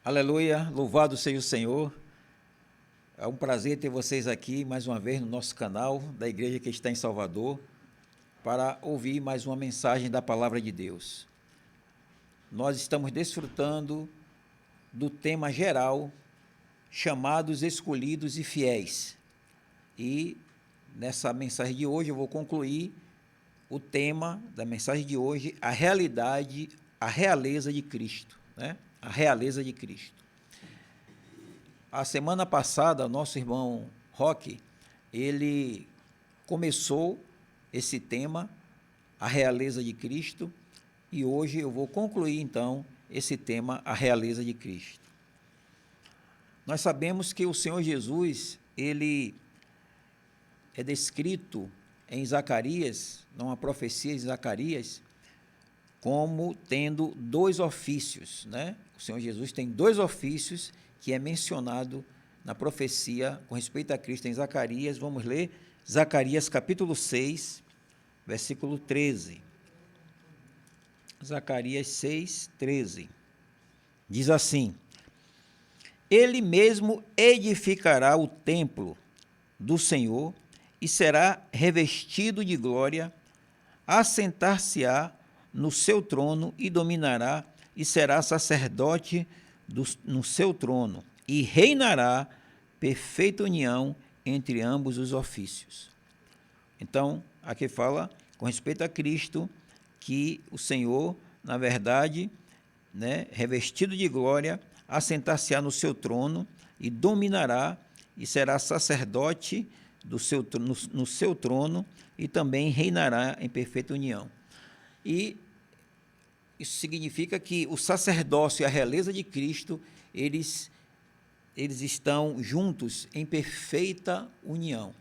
Aleluia, louvado seja o Senhor. É um prazer ter vocês aqui mais uma vez no nosso canal da igreja que está em Salvador para ouvir mais uma mensagem da palavra de Deus. Nós estamos desfrutando do tema geral, chamados, escolhidos e fiéis. E nessa mensagem de hoje eu vou concluir o tema da mensagem de hoje, a realidade, a realeza de Cristo, né? A realeza de Cristo. A semana passada, nosso irmão Roque, ele começou esse tema, a realeza de Cristo, e hoje eu vou concluir, então, esse tema, a realeza de Cristo. Nós sabemos que o Senhor Jesus, ele é descrito em Zacarias, numa profecia de Zacarias, como tendo dois ofícios, né? O Senhor Jesus tem dois ofícios que é mencionado na profecia com respeito a Cristo em Zacarias. Vamos ler Zacarias capítulo 6, versículo 13. Zacarias 6, 13. Diz assim: Ele mesmo edificará o templo do Senhor e será revestido de glória, assentar-se-á no seu trono e dominará, e será sacerdote no seu trono, e reinará perfeita união entre ambos os ofícios. Então, aqui fala, com respeito a Cristo, que o Senhor, na verdade, né, revestido de glória, assentar-se-á no seu trono e dominará, e será sacerdote no seu trono, e também reinará em perfeita união. E isso significa que o sacerdócio e a realeza de Cristo, eles estão juntos em perfeita união.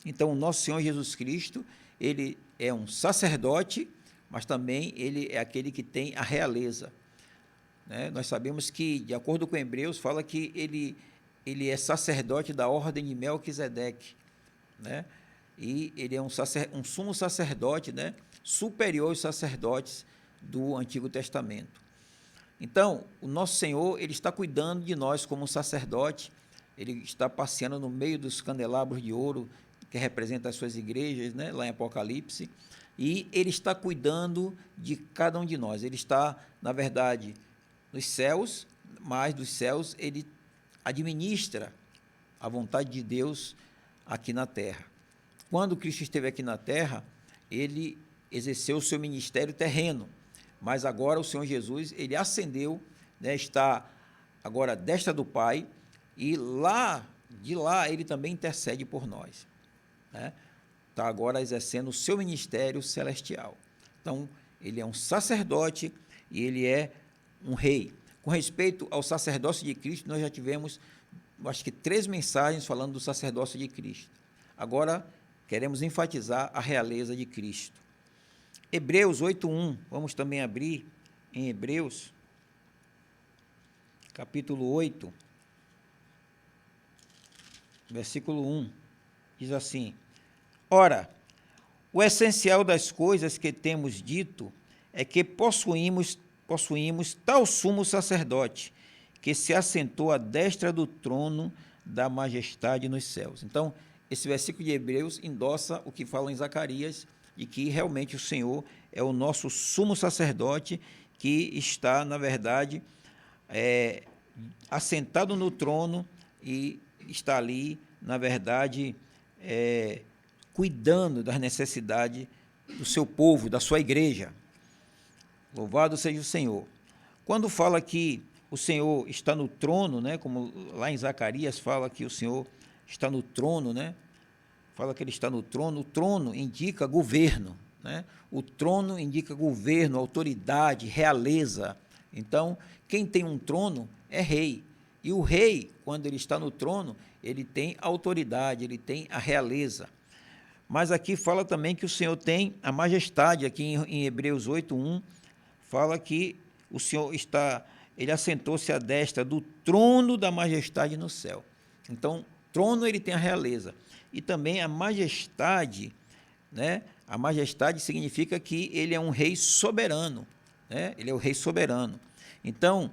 Então, o nosso Senhor Jesus Cristo, ele é um sacerdote, mas também ele é aquele que tem a realeza, né? Nós sabemos que, de acordo com Hebreus, fala que ele é sacerdote da ordem de Melquisedeque, né? E ele é um sumo sacerdote, né? Superior aos sacerdotes do Antigo Testamento. Então, o nosso Senhor, ele está cuidando de nós como um sacerdote, ele está passeando no meio dos candelabros de ouro, que representa as suas igrejas, né, lá em Apocalipse, e ele está cuidando de cada um de nós. Ele está, na verdade, nos céus, mas dos céus ele administra a vontade de Deus aqui na terra. Quando Cristo esteve aqui na terra, ele exerceu o seu ministério terreno, mas agora o Senhor Jesus, ele ascendeu, né, está agora à destra do Pai, e de lá ele também intercede por nós, né? Está agora exercendo o seu ministério celestial. Então, ele é um sacerdote e ele é um rei. Com respeito ao sacerdócio de Cristo, nós já tivemos, acho que 3 mensagens falando do sacerdócio de Cristo. Agora, queremos enfatizar a realeza de Cristo. Hebreus 8:1, vamos também abrir em Hebreus, capítulo 8, versículo 1, diz assim: Ora, o essencial das coisas que temos dito é que possuímos tal sumo sacerdote, que se assentou à destra do trono da majestade nos céus. Então, esse versículo de Hebreus endossa o que fala em Zacarias, de que realmente o Senhor é o nosso sumo sacerdote, que está, na verdade, assentado no trono e está ali, na verdade, cuidando das necessidades do seu povo, da sua igreja. Louvado seja o Senhor. Quando fala que o Senhor está no trono, né, como lá em Zacarias fala que o Senhor está no trono, né? Fala que ele está no trono. O trono indica governo, né? O trono indica governo, autoridade, realeza. Então, quem tem um trono é rei. E o rei, quando ele está no trono, ele tem autoridade, ele tem a realeza. Mas aqui fala também que o Senhor tem a majestade. Aqui em Hebreus 8:1, fala que o Senhor ele assentou-se à destra do trono da majestade no céu. Então, trono ele tem a realeza. E também a majestade, né? A majestade significa que ele é um rei soberano, né? Ele é o rei soberano. Então,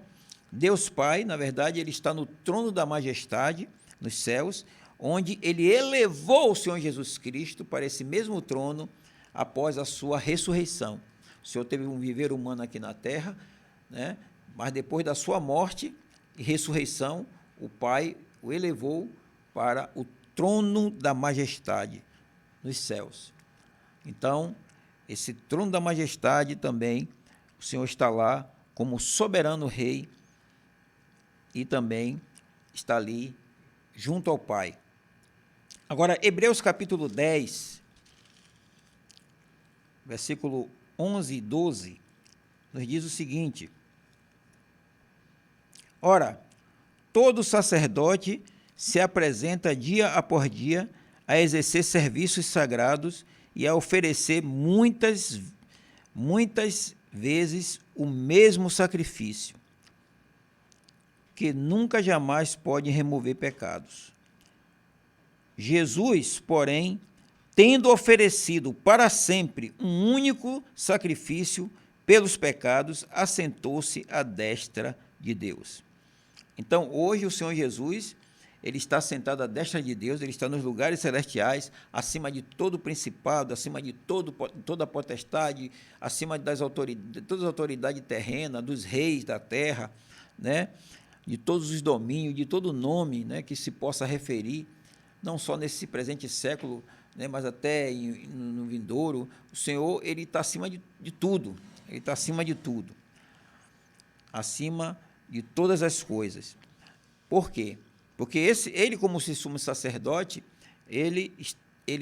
Deus Pai, na verdade, ele está no trono da majestade, nos céus, onde ele elevou o Senhor Jesus Cristo para esse mesmo trono após a sua ressurreição. O Senhor teve um viver humano aqui na terra, né? Mas depois da sua morte e ressurreição, o Pai o elevou para o trono da majestade nos céus. Então, esse trono da majestade também, o Senhor está lá como soberano rei e também está ali junto ao Pai. Agora, Hebreus capítulo 10, versículo 11 e 12, nos diz o seguinte: ora, todo sacerdote se apresenta dia após dia a exercer serviços sagrados e a oferecer muitas vezes o mesmo sacrifício, que nunca jamais pode remover pecados. Jesus, porém, tendo oferecido para sempre um único sacrifício pelos pecados, assentou-se à destra de Deus. Então, hoje, o Senhor Jesus, ele está sentado à destra de Deus, ele está nos lugares celestiais, acima de todo principado, acima de toda potestade, acima das todas as autoridades terrenas, dos reis da terra, né? De todos os domínios, de todo nome, né, que se possa referir, não só nesse presente século, né, mas até no vindouro. O Senhor, ele está acima de tudo, ele está acima de tudo, acima de todas as coisas. Por quê? Porque ele, como sumo sacerdote, ele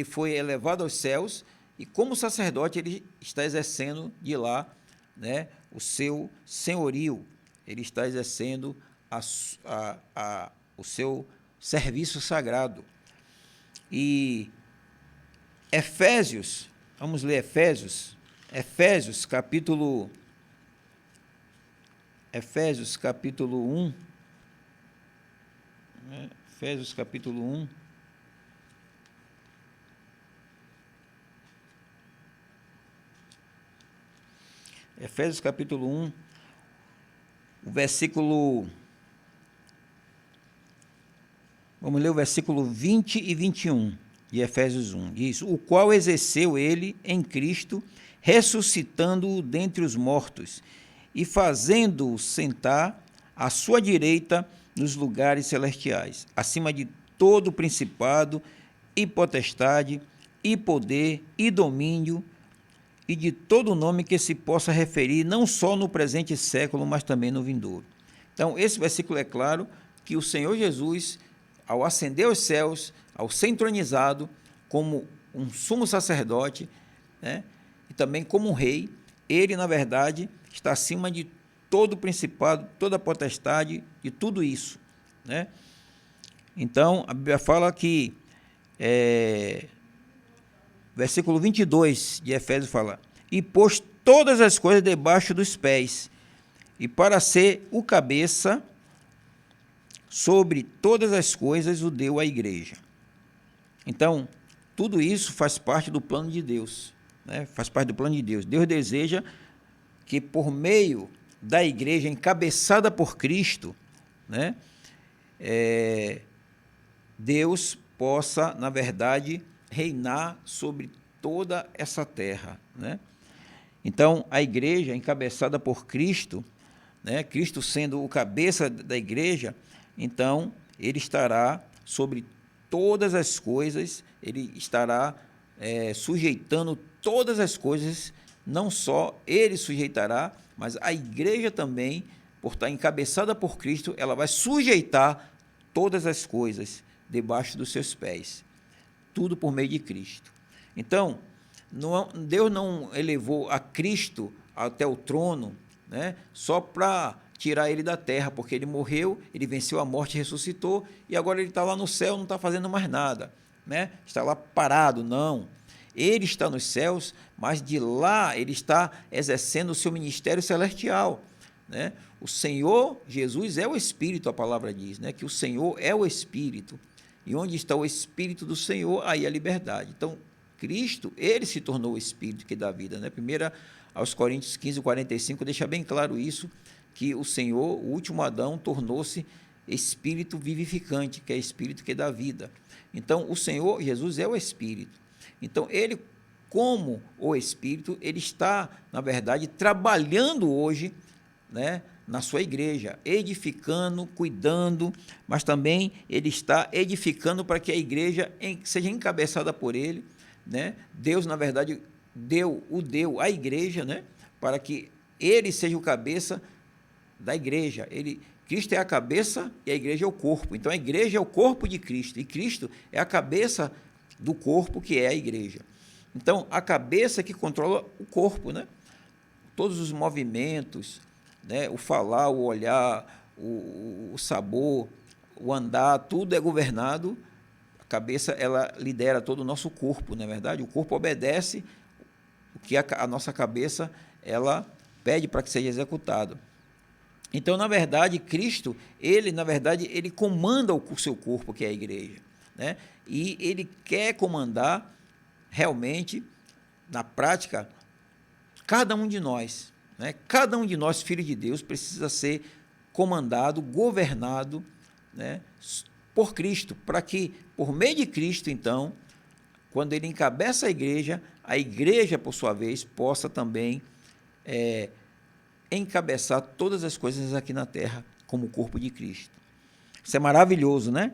foi elevado aos céus e, como sacerdote, ele está exercendo de lá, né, o seu senhorio, ele está exercendo o seu serviço sagrado. E Efésios, vamos ler Efésios capítulo 1, Efésios capítulo 1, Efésios capítulo 1, o versículo, vamos ler o versículo 20 e 21 de Efésios 1, diz: o qual exerceu ele em Cristo, ressuscitando-o dentre os mortos e fazendo-o sentar à sua direita nos lugares celestiais, acima de todo principado e potestade e poder e domínio e de todo nome que se possa referir, não só no presente século, mas também no vindouro. Então, esse versículo é claro que o Senhor Jesus, ao ascender aos céus, ao ser entronizado como um sumo sacerdote, né, e também como um rei, ele, na verdade, está acima de todo principado, toda potestade, de tudo isso, né? Então, a Bíblia fala que, versículo 22 de Efésios fala: e pôs todas as coisas debaixo dos pés, e para ser o cabeça sobre todas as coisas o deu à igreja. Então, tudo isso faz parte do plano de Deus, né? Faz parte do plano de Deus. Deus deseja que, por meio da igreja encabeçada por Cristo, né, Deus possa, na verdade, reinar sobre toda essa terra, né? Então, a igreja encabeçada por Cristo, né, Cristo sendo o cabeça da igreja, então, ele estará sobre todas as coisas, ele estará sujeitando todas as coisas, não só ele sujeitará, mas a igreja também, por estar encabeçada por Cristo, ela vai sujeitar todas as coisas debaixo dos seus pés. Tudo por meio de Cristo. Então, Deus não elevou a Cristo até o trono, né, só para tirar ele da terra, porque ele morreu, ele venceu a morte, ressuscitou, e agora ele está lá no céu, não está fazendo mais nada, né? Está lá parado, não. Ele está nos céus, mas de lá ele está exercendo o seu ministério celestial, né? O Senhor Jesus é o Espírito, a palavra diz, né? Que o Senhor é o Espírito, e onde está o Espírito do Senhor, aí a liberdade. Então, Cristo, ele se tornou o Espírito que dá vida, né? 1 aos Coríntios 15, 45, deixa bem claro isso, que o Senhor, o último Adão, tornou-se espírito vivificante, que é espírito que dá vida. Então, o Senhor Jesus é o Espírito. Então, ele, como o Espírito, ele está, na verdade, trabalhando hoje, né, na sua igreja, edificando, cuidando, mas também ele está edificando para que a igreja seja encabeçada por ele, né? Deus, na verdade, deu à igreja, né, para que ele seja o cabeça da igreja. Cristo é a cabeça e a igreja é o corpo. Então, a igreja é o corpo de Cristo e Cristo é a cabeça do corpo, que é a igreja. Então, a cabeça que controla o corpo, né? Todos os movimentos, né? O falar, o olhar, o sabor, o andar, tudo é governado. A cabeça, ela lidera todo o nosso corpo, não é verdade? O corpo obedece o que a nossa cabeça, ela pede para que seja executado. Então, na verdade, Cristo, ele comanda o seu corpo, que é a igreja, né? E ele quer comandar realmente, na prática, cada um de nós, né? Cada um de nós, filhos de Deus, precisa ser comandado, governado, né, por Cristo, para que, por meio de Cristo, então, quando ele encabeça a igreja, por sua vez, possa também encabeçar todas as coisas aqui na terra, como o corpo de Cristo. Isso é maravilhoso, né?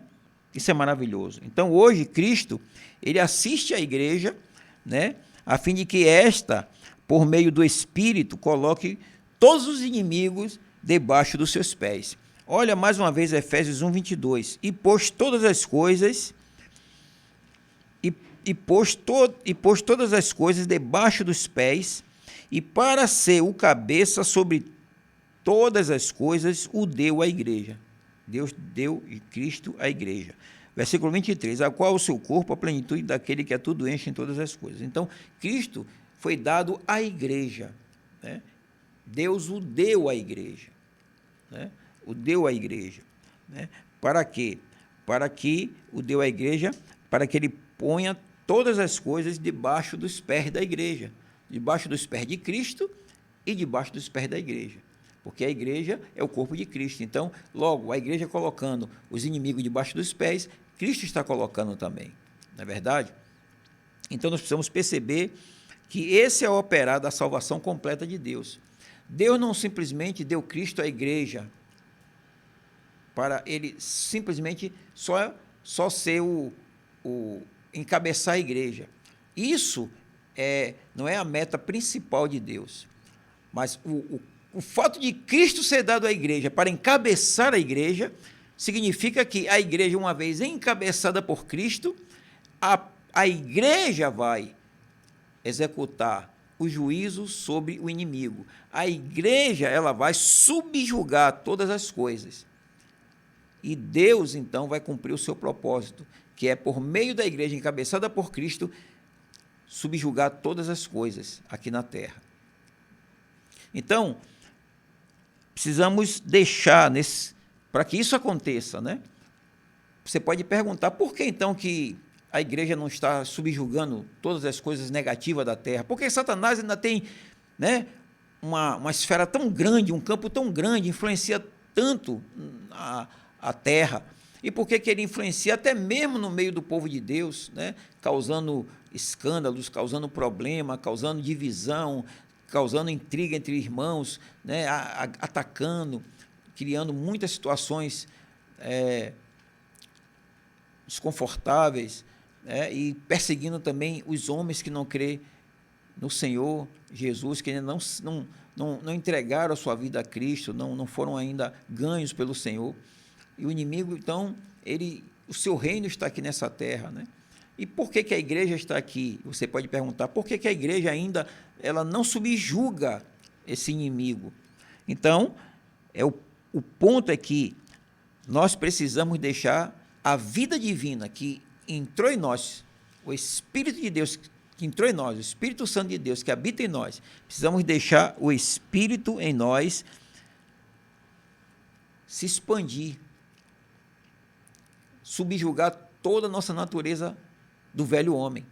Isso é maravilhoso. Então, hoje, Cristo, ele assiste à igreja, né, a fim de que esta, por meio do Espírito, coloque todos os inimigos debaixo dos seus pés. Olha mais uma vez Efésios 1, 22. E pôs todas as coisas, e pôs todas as coisas debaixo dos pés, e para ser o cabeça sobre todas as coisas, o deu à igreja. Deus deu Cristo à igreja. Versículo 23, a qual o seu corpo, a plenitude daquele que a tudo enche em todas as coisas. Então, Cristo foi dado à igreja, né? Deus o deu à igreja, né? O deu à igreja, né? Para quê? Para que o deu à igreja, para que ele ponha todas as coisas debaixo dos pés da igreja, debaixo dos pés de Cristo e debaixo dos pés da igreja, porque a igreja é o corpo de Cristo. Então, logo, a igreja colocando os inimigos debaixo dos pés, Cristo está colocando também, não é verdade? Então, nós precisamos perceber que esse é o operar da salvação completa de Deus. Deus não simplesmente deu Cristo à igreja para ele simplesmente só ser o encabeçar a igreja. Isso não é a meta principal de Deus, mas o fato de Cristo ser dado à igreja para encabeçar a igreja significa que a igreja, uma vez encabeçada por Cristo, a igreja vai executar o juízo sobre o inimigo. A igreja, ela vai subjugar todas as coisas. E Deus, então, vai cumprir o seu propósito, que é, por meio da igreja encabeçada por Cristo, subjugar todas as coisas aqui na terra. Então, precisamos deixar, para que isso aconteça, né? Você pode perguntar, por que então que a igreja não está subjugando todas as coisas negativas da terra? Porque Satanás ainda tem, né, uma esfera tão grande, um campo tão grande, influencia tanto a terra. E por que ele influencia até mesmo no meio do povo de Deus, né, causando escândalos, causando problema, causando divisão, causando intriga entre irmãos, né, atacando, criando muitas situações desconfortáveis, e perseguindo também os homens que não crêem no Senhor Jesus, que ainda não entregaram a sua vida a Cristo, não foram ainda ganhos pelo Senhor. E o inimigo, então, o seu reino está aqui nessa terra, né? E por que a igreja está aqui? Você pode perguntar, por que a igreja ainda ela não subjuga esse inimigo? Então, o ponto é que nós precisamos deixar a vida divina que entrou em nós, o Espírito de Deus que entrou em nós, o Espírito Santo de Deus que habita em nós, precisamos deixar o Espírito em nós se expandir, subjugar toda a nossa natureza do velho homem.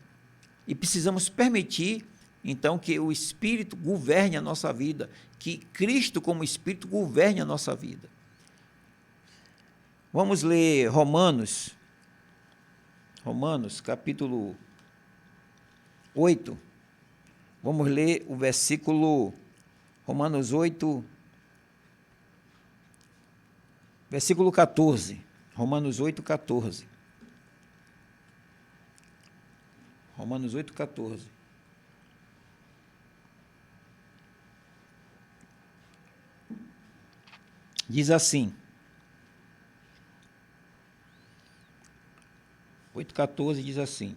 E precisamos permitir então, que o Espírito governe a nossa vida, que Cristo, como Espírito, governe a nossa vida. Vamos ler Romanos, capítulo 8. Vamos ler o versículo, Romanos 8, versículo 14. Romanos 8, 14. Romanos 8, 14. Diz assim, 8,14 diz assim: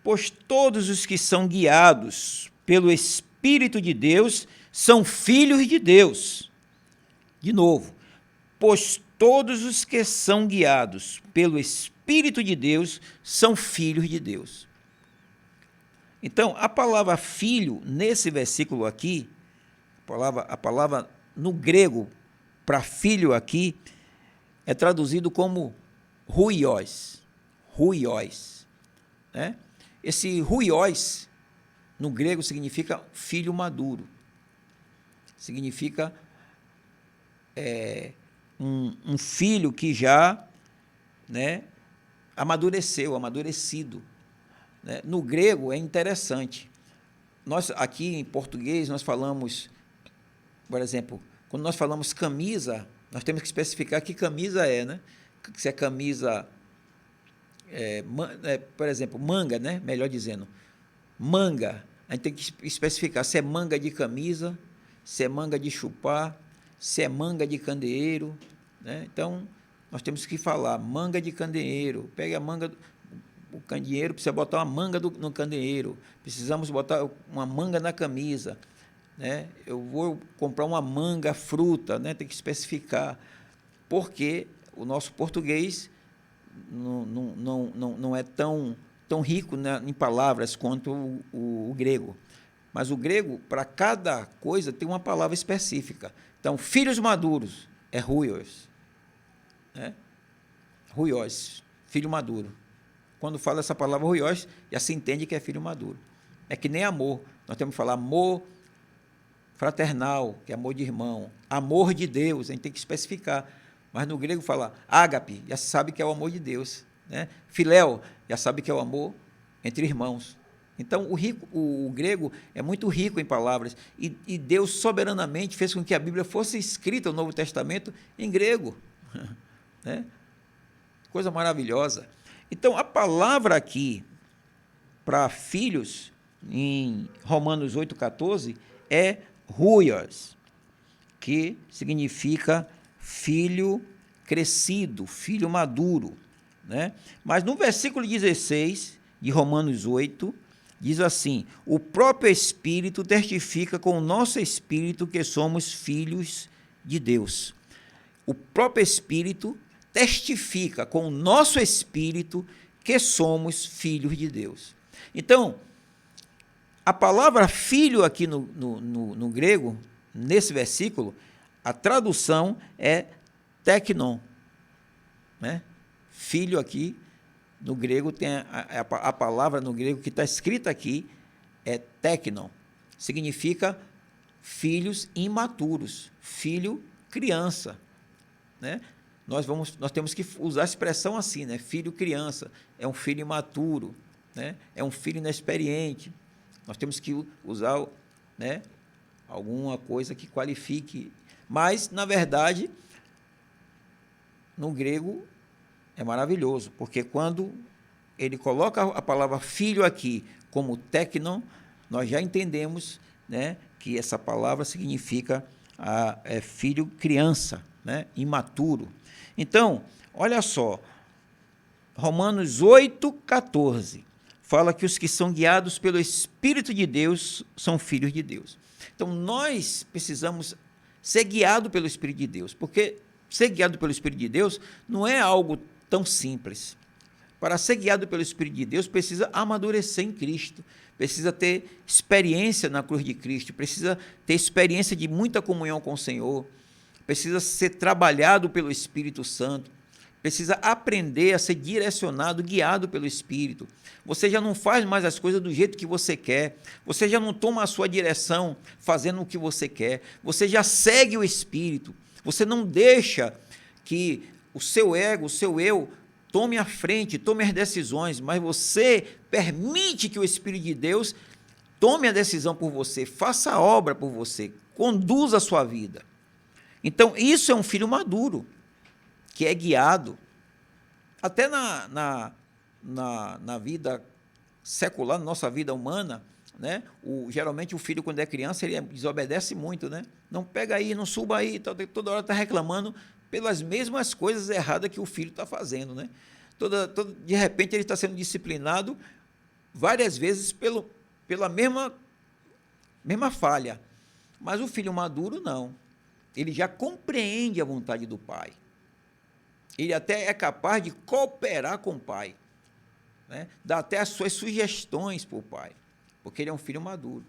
pois todos os que são guiados pelo Espírito de Deus são filhos de Deus. De novo, pois todos os que são guiados pelo Espírito de Deus são filhos de Deus. Então, a palavra filho, nesse versículo aqui, a palavra no grego para filho aqui, é traduzido como huios, né? Esse huios, no grego, significa filho maduro, significa um filho que já, né, amadurecido. Né? No grego é interessante. Nós, aqui em português, nós falamos, por exemplo, quando nós falamos camisa, nós temos que especificar que camisa é, né? Se é camisa, por exemplo, manga, né? Melhor dizendo, manga, a gente tem que especificar se é manga de camisa, se é manga de chupar, se é manga de candeeiro, né? Então, nós temos que falar manga de candeeiro, pega a manga, o candeeiro precisa botar uma manga no candeeiro, precisamos botar uma manga na camisa, né? Eu vou comprar uma manga fruta, né? Tem que especificar, porque o nosso português não é tão rico, né, em palavras quanto o grego. Mas o grego, para cada coisa, tem uma palavra específica. Então, filhos maduros é huios, né? Huios, filho maduro. Quando fala essa palavra huios, já se entende que é filho maduro. É que nem amor. Nós temos que falar amor fraternal, que é amor de irmão. Amor de Deus, a gente tem que especificar. Mas no grego fala ágape, já sabe que é o amor de Deus, né? Filéu, já sabe que é o amor entre irmãos. Então, o grego é muito rico em palavras, e Deus soberanamente fez com que a Bíblia fosse escrita, o Novo Testamento, em grego. Né? Coisa maravilhosa. Então, a palavra aqui para filhos, em Romanos 8,14, é huios, que significa filho crescido, filho maduro. Né? Mas no versículo 16 de Romanos 8, diz assim: o próprio Espírito testifica com o nosso Espírito que somos filhos de Deus. O próprio Espírito testifica com o nosso Espírito que somos filhos de Deus. Então, a palavra filho aqui no grego, nesse versículo, a tradução é teknon, né? Filho aqui, no grego, tem a palavra no grego que está escrita aqui, é teknon, significa filhos imaturos, filho criança, né? Nós temos que usar a expressão assim, né? Filho criança, é um filho imaturo, né? É um filho inexperiente. Nós temos que usar, né, alguma coisa que qualifique. Mas, na verdade, no grego é maravilhoso, porque quando ele coloca a palavra filho aqui como teknon, nós já entendemos, né, que essa palavra significa filho criança, né, imaturo. Então, olha só, Romanos 8,14 fala que os que são guiados pelo Espírito de Deus são filhos de Deus. Então, nós precisamos ser guiados pelo Espírito de Deus, porque ser guiado pelo Espírito de Deus não é algo tão simples. Para ser guiado pelo Espírito de Deus, precisa amadurecer em Cristo, precisa ter experiência na cruz de Cristo, precisa ter experiência de muita comunhão com o Senhor, precisa ser trabalhado pelo Espírito Santo, precisa aprender a ser direcionado, guiado pelo Espírito. Você já não faz mais as coisas do jeito que você quer, você já não toma a sua direção fazendo o que você quer, você já segue o Espírito, você não deixa que o seu ego, o seu eu, tome a frente, tome as decisões, mas você permite que o Espírito de Deus tome a decisão por você, faça a obra por você, conduza a sua vida. Então, isso é um filho maduro, que é guiado. Até na vida secular, na nossa vida humana, né? Geralmente o filho, quando é criança, ele desobedece muito, né? Não pega aí, não suba aí, toda hora está reclamando pelas mesmas coisas erradas que o filho está fazendo, né? De repente ele está sendo disciplinado várias vezes pela mesma falha. Mas o filho maduro não. Ele já compreende a vontade do pai. Ele até é capaz de cooperar com o pai, né? Dá até as suas sugestões para o pai, porque ele é um filho maduro.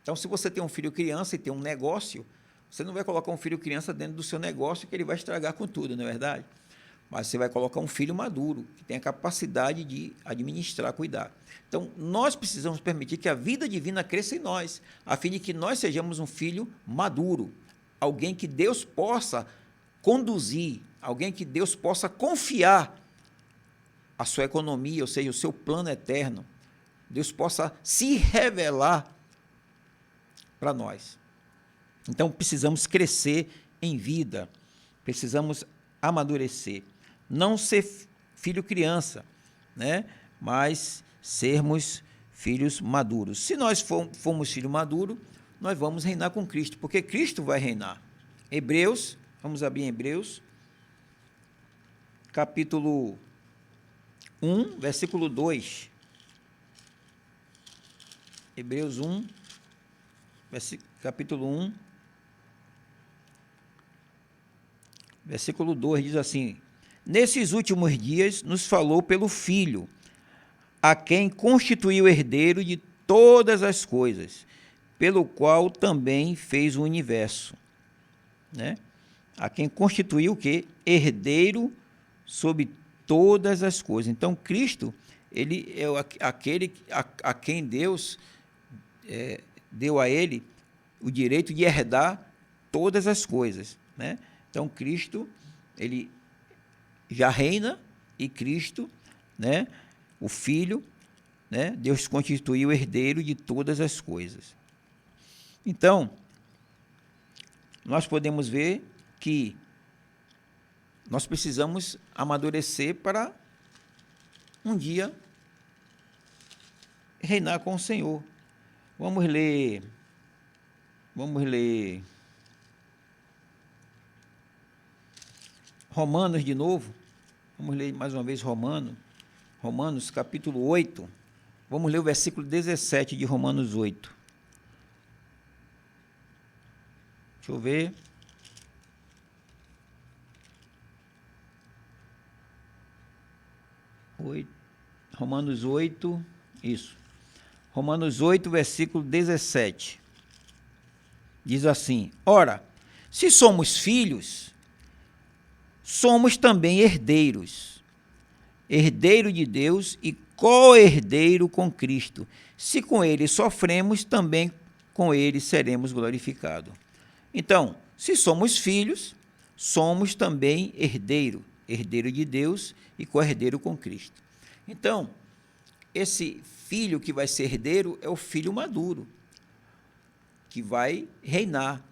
Então, se você tem um filho criança e tem um negócio, você não vai colocar um filho criança dentro do seu negócio, que ele vai estragar com tudo, não é verdade? Mas você vai colocar um filho maduro, que tem a capacidade de administrar, cuidar. Então, nós precisamos permitir que a vida divina cresça em nós, a fim de que nós sejamos um filho maduro, alguém que Deus possa conduzir, alguém que Deus possa confiar a sua economia, ou seja, o seu plano eterno. Deus possa se revelar para nós. Então, precisamos crescer em vida, precisamos amadurecer. Não ser filho criança, né? Mas sermos filhos maduros. Se nós formos filho maduro, nós vamos reinar com Cristo, porque Cristo vai reinar. Hebreus, vamos abrir em Hebreus, capítulo 1, versículo 2. Hebreus 1, capítulo 1, versículo 2, diz assim: nesses últimos dias nos falou pelo Filho, a quem constituiu herdeiro de todas as coisas, pelo qual também fez o universo, né? A quem constituiu o quê? Herdeiro sobre todas as coisas. Então, Cristo, ele é aquele a quem Deus deu a ele o direito de herdar todas as coisas, né? Então, Cristo, ele já reina, e Cristo, né, o Filho, né, Deus constituiu herdeiro de todas as coisas. Então, nós podemos ver que nós precisamos amadurecer para um dia reinar com o Senhor. Vamos ler Romanos de novo. Vamos ler mais uma vez Romanos capítulo 8. Vamos ler o versículo 17 de Romanos 8. Deixa eu ver. Romanos 8, isso. Romanos 8, versículo 17. Diz assim: ora, se somos filhos, somos também herdeiros, herdeiro de Deus e co-herdeiro com Cristo. Se com ele sofremos, também com ele seremos glorificados. Então, se somos filhos, somos também herdeiro de Deus e co-herdeiro com Cristo. Então, esse filho que vai ser herdeiro é o filho maduro, que vai reinar.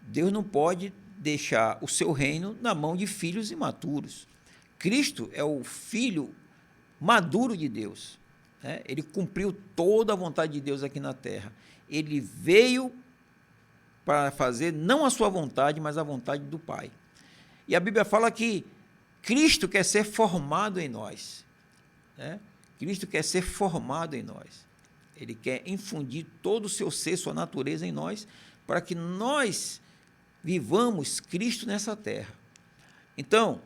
Deus não pode deixar o seu reino na mão de filhos imaturos. Cristo é o filho maduro de Deus, né? Ele cumpriu toda a vontade de Deus aqui na terra. Ele veio para fazer não a sua vontade, mas a vontade do Pai. E a Bíblia fala que Cristo quer ser formado em nós, né? Cristo quer ser formado em nós. Ele quer infundir todo o seu ser, sua natureza em nós, para que nós vivamos Cristo nessa terra. Então,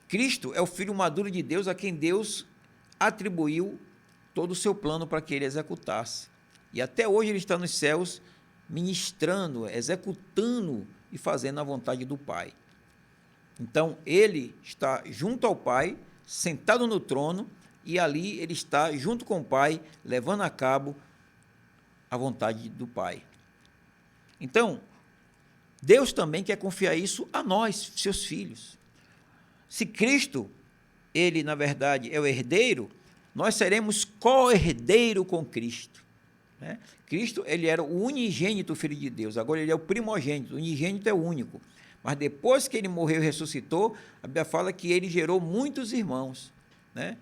Cristo é o Filho maduro de Deus, a quem Deus atribuiu todo o seu plano para que ele executasse. E até hoje ele está nos céus ministrando, executando e fazendo a vontade do Pai. Então, ele está junto ao Pai, sentado no trono, e ali ele está junto com o Pai, levando a cabo a vontade do Pai. Então, Deus também quer confiar isso a nós, seus filhos. Se Cristo, ele, na verdade, é o herdeiro, nós seremos co-herdeiro com Cristo. Né? Cristo, ele era o unigênito Filho de Deus, agora ele é o primogênito, o unigênito é o único. Mas depois que ele morreu e ressuscitou, a Bíblia fala que ele gerou muitos irmãos. Né?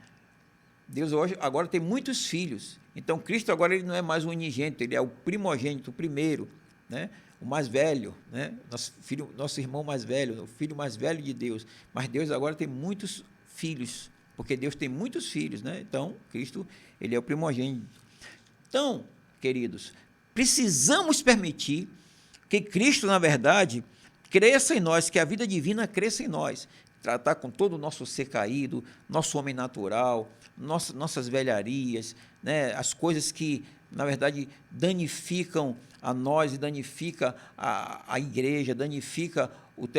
Deus hoje, agora tem muitos filhos. Então, Cristo agora ele não é mais o unigênito, ele é o primogênito, o primeiro, né? O mais velho, né? Nosso irmão mais velho, o filho mais velho de Deus. Mas Deus agora tem muitos filhos, porque Deus tem muitos filhos, né? Então, Cristo, ele é o primogênito. Então, queridos, precisamos permitir que Cristo, na verdade, cresça em nós, que a vida divina cresça em nós. Tratar com todo o nosso ser caído, nosso homem natural, nossas velharias, né? As coisas que, na verdade, danificam a nós e danifica a igreja, danifica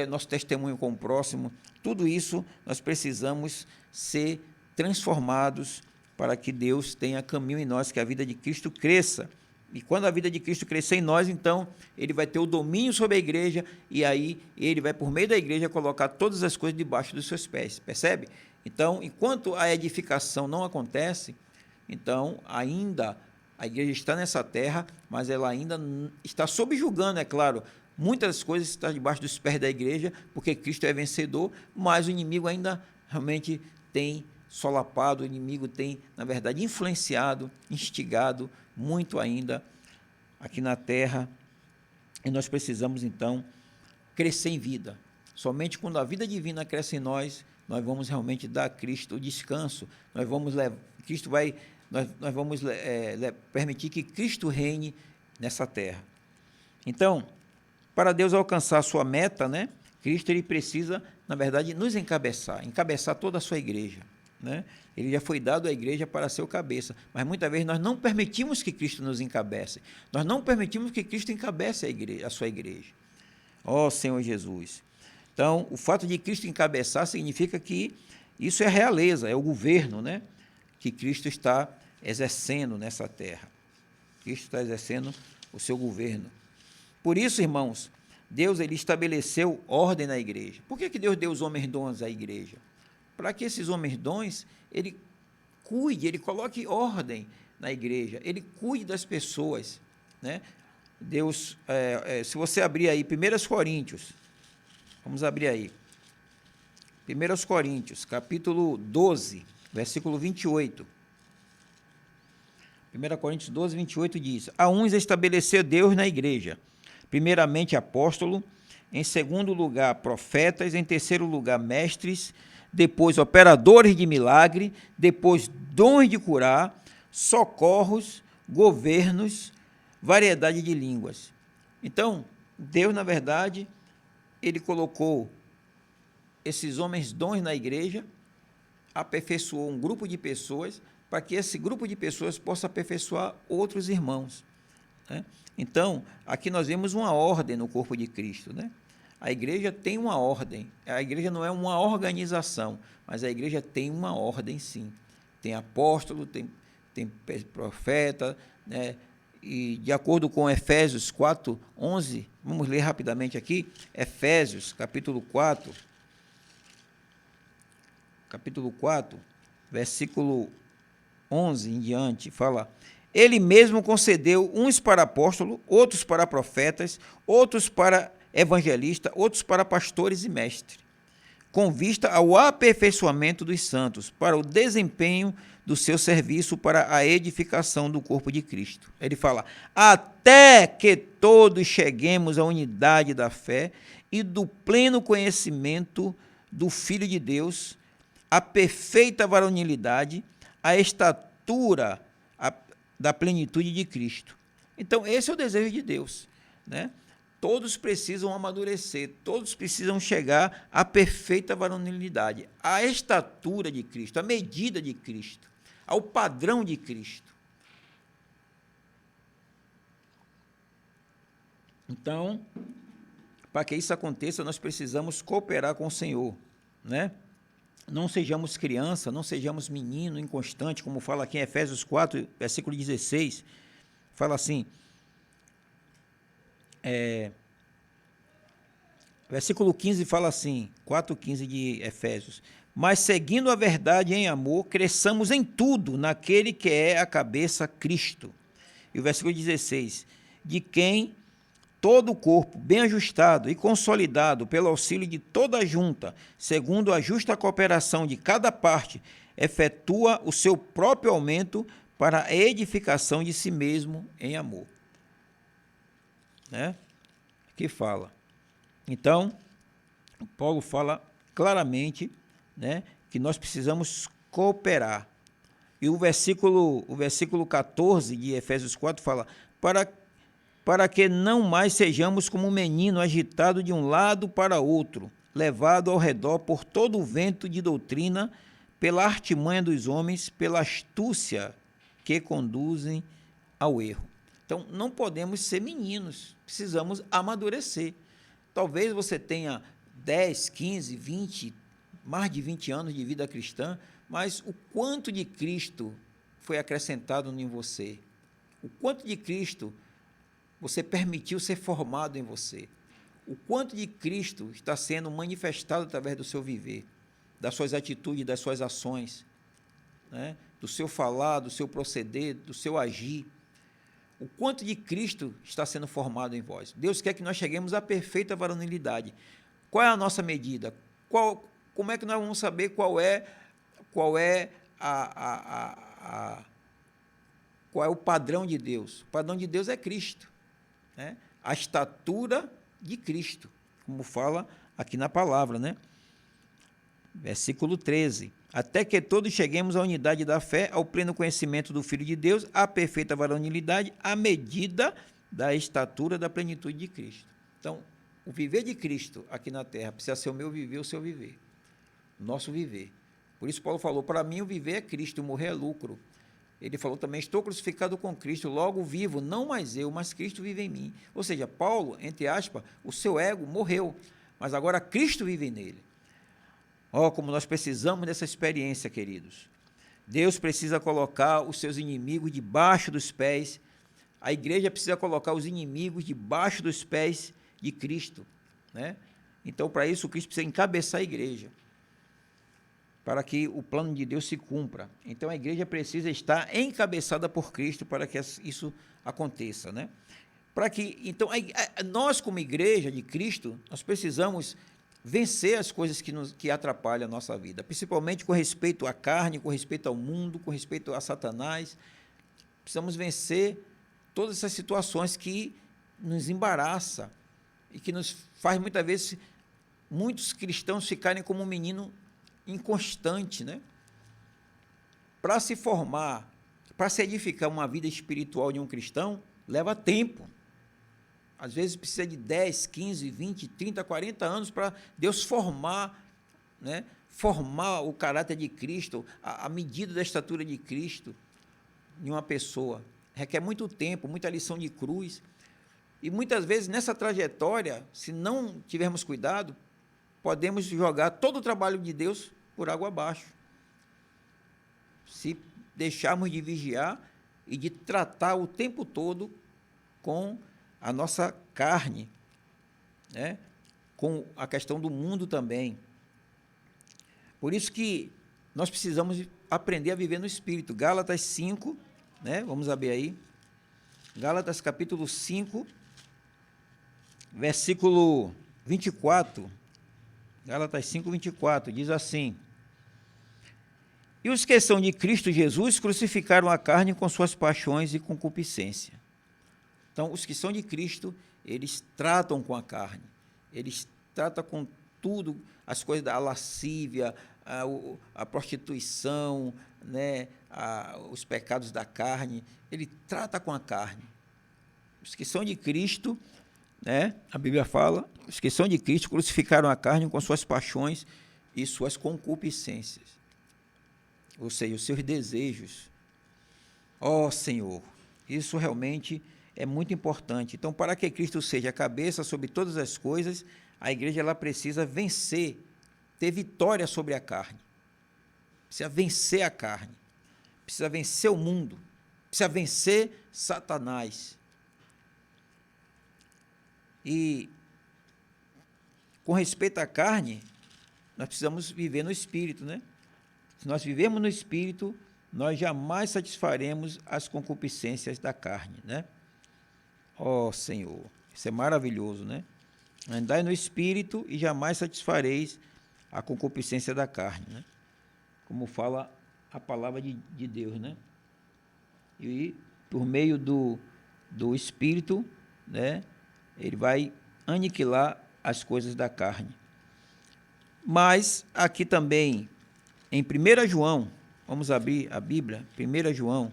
nosso testemunho com o próximo. Tudo isso nós precisamos ser transformados para que Deus tenha caminho em nós, que a vida de Cristo cresça. E quando a vida de Cristo crescer em nós, então, ele vai ter o domínio sobre a igreja, e aí ele vai, por meio da igreja, colocar todas as coisas debaixo dos seus pés, percebe? Então, enquanto a edificação não acontece, então, ainda a igreja está nessa terra, mas ela ainda está subjugando, é claro, muitas coisas estão debaixo dos pés da igreja, porque Cristo é vencedor, mas o inimigo ainda realmente tem solapado, o inimigo tem, na verdade, influenciado, instigado muito ainda aqui na terra, e nós precisamos, então, crescer em vida. Somente quando a vida divina cresce em nós, nós vamos realmente dar a Cristo o descanso, nós vamos permitir que Cristo reine nessa terra. Então, para Deus alcançar a sua meta, né, Cristo ele precisa, na verdade, nos encabeçar toda a sua igreja. Né? Ele já foi dado à igreja para ser o cabeça, mas muitas vezes nós não permitimos que Cristo nos encabece, nós não permitimos que Cristo encabece a sua igreja. Ó Senhor Jesus! Então, o fato de Cristo encabeçar significa que isso é a realeza, é o governo, né, que Cristo está exercendo nessa terra. Cristo está exercendo o seu governo. Por isso, irmãos, Deus ele estabeleceu ordem na igreja. Por que Deus deu os homens dons à igreja? Para que esses homens dons, ele cuide, ele coloque ordem na igreja, ele cuide das pessoas. Né? Deus, se você abrir aí, 1 Coríntios, vamos abrir aí, 1 Coríntios, capítulo 12, versículo 28. 1 Coríntios 12, 28 diz: a uns estabeleceu Deus na igreja, primeiramente apóstolo, em segundo lugar profetas, em terceiro lugar mestres, depois operadores de milagre, depois dons de curar, socorros, governos, variedade de línguas. Então, Deus, na verdade, ele colocou esses homens dons na igreja, aperfeiçoou um grupo de pessoas, para que esse grupo de pessoas possa aperfeiçoar outros irmãos. Né? Então, aqui nós vemos uma ordem no corpo de Cristo, né? A igreja tem uma ordem, a igreja não é uma organização, mas a igreja tem uma ordem sim. Tem apóstolo, tem profeta, né? E de acordo com Efésios 4, 11, vamos ler rapidamente aqui, Efésios, capítulo 4, versículo 11 em diante, fala: ele mesmo concedeu uns para apóstolo, outros para profetas, outros para evangelista, outros para pastores e mestres, com vista ao aperfeiçoamento dos santos, para o desempenho do seu serviço para a edificação do corpo de Cristo. Ele fala: até que todos cheguemos à unidade da fé e do pleno conhecimento do Filho de Deus, a perfeita varonilidade, a estatura da plenitude de Cristo. Então, esse é o desejo de Deus, né? Todos precisam amadurecer, todos precisam chegar à perfeita varonilidade, à estatura de Cristo, à medida de Cristo, ao padrão de Cristo. Então, para que isso aconteça, nós precisamos cooperar com o Senhor, né? Não sejamos criança, não sejamos menino inconstante, como fala aqui em Efésios 4, versículo 16, fala assim, versículo 15 fala assim, 4:15 de Efésios, mas seguindo a verdade em amor, cresçamos em tudo naquele que é a cabeça, Cristo. E o versículo 16, de quem todo o corpo, bem ajustado e consolidado pelo auxílio de toda a junta, segundo a justa cooperação de cada parte, efetua o seu próprio aumento para a edificação de si mesmo em amor. Né? Aqui fala. Então, Paulo fala claramente, né, que nós precisamos cooperar. E o versículo 14 de Efésios 4 fala, para que não mais sejamos como um menino agitado de um lado para outro, levado ao redor por todo o vento de doutrina, pela artimanha dos homens, pela astúcia que conduzem ao erro. Então, não podemos ser meninos, precisamos amadurecer. Talvez você tenha 10, 15, 20, mais de 20 anos de vida cristã, mas o quanto de Cristo foi acrescentado em você? O quanto de Cristo você permitiu ser formado em você? O quanto de Cristo está sendo manifestado através do seu viver, das suas atitudes, das suas ações, né? Do seu falar, do seu proceder, do seu agir? O quanto de Cristo está sendo formado em vós? Deus quer que nós cheguemos à perfeita varonilidade. Qual é a nossa medida? Como é que nós vamos saber qual é o padrão de Deus? O padrão de Deus é Cristo, né? A estatura de Cristo, como fala aqui na palavra, né? Versículo 13. Até que todos cheguemos à unidade da fé, ao pleno conhecimento do Filho de Deus, à perfeita varonilidade, à medida da estatura da plenitude de Cristo. Então, o viver de Cristo aqui na terra precisa ser o meu viver, o seu viver, o nosso viver. Por isso Paulo falou, para mim o viver é Cristo, o morrer é lucro. Ele falou também, estou crucificado com Cristo, logo vivo, não mais eu, mas Cristo vive em mim. Ou seja, Paulo, entre aspas, o seu ego morreu, mas agora Cristo vive nele. Como nós precisamos dessa experiência, queridos. Deus precisa colocar os seus inimigos debaixo dos pés. A igreja precisa colocar os inimigos debaixo dos pés de Cristo, né? Então, para isso, Cristo precisa encabeçar a igreja, para que o plano de Deus se cumpra. Então, a igreja precisa estar encabeçada por Cristo para que isso aconteça, né? Então, nós, como igreja de Cristo, nós precisamos vencer as coisas que atrapalham a nossa vida, principalmente com respeito à carne, com respeito ao mundo, com respeito a Satanás. Precisamos vencer todas essas situações que nos embaraçam e que nos faz, muitas vezes, muitos cristãos ficarem como um menino inconstante, né? Para se formar, para se edificar uma vida espiritual de um cristão, leva tempo. Às vezes precisa de 10, 15, 20, 30, 40 anos para Deus formar, né? Formar o caráter de Cristo, a medida da estatura de Cristo em uma pessoa. Requer muito tempo, muita lição de cruz. E muitas vezes nessa trajetória, se não tivermos cuidado, podemos jogar todo o trabalho de Deus por água abaixo. Se deixarmos de vigiar e de tratar o tempo todo com a nossa carne, né? Com a questão do mundo também. Por isso que nós precisamos aprender a viver no Espírito. Gálatas 5, né? Vamos abrir aí. Gálatas capítulo 5, versículo 24. Gálatas 5, 24, diz assim: E os que são de Cristo Jesus crucificaram a carne com suas paixões e concupiscência. Então, os que são de Cristo, eles tratam com a carne, eles tratam com tudo, as coisas da lascívia, a prostituição, né, os pecados da carne, ele trata com a carne. Os que são de Cristo, né, a Bíblia fala, os que são de Cristo crucificaram a carne com suas paixões e suas concupiscências, ou seja, os seus desejos. Senhor, isso realmente é muito importante. Então, para que Cristo seja a cabeça sobre todas as coisas, a igreja ela precisa vencer, ter vitória sobre a carne. Precisa vencer a carne. Precisa vencer o mundo. Precisa vencer Satanás. E, com respeito à carne, nós precisamos viver no Espírito, né? Se nós vivemos no Espírito, nós jamais satisfaremos as concupiscências da carne, né? Ó Senhor, isso é maravilhoso, né? Andai no Espírito e jamais satisfareis a concupiscência da carne, né? Como fala a palavra de Deus, né? E por meio do Espírito, né, ele vai aniquilar as coisas da carne. Mas aqui também, em 1 João, vamos abrir a Bíblia, 1 João,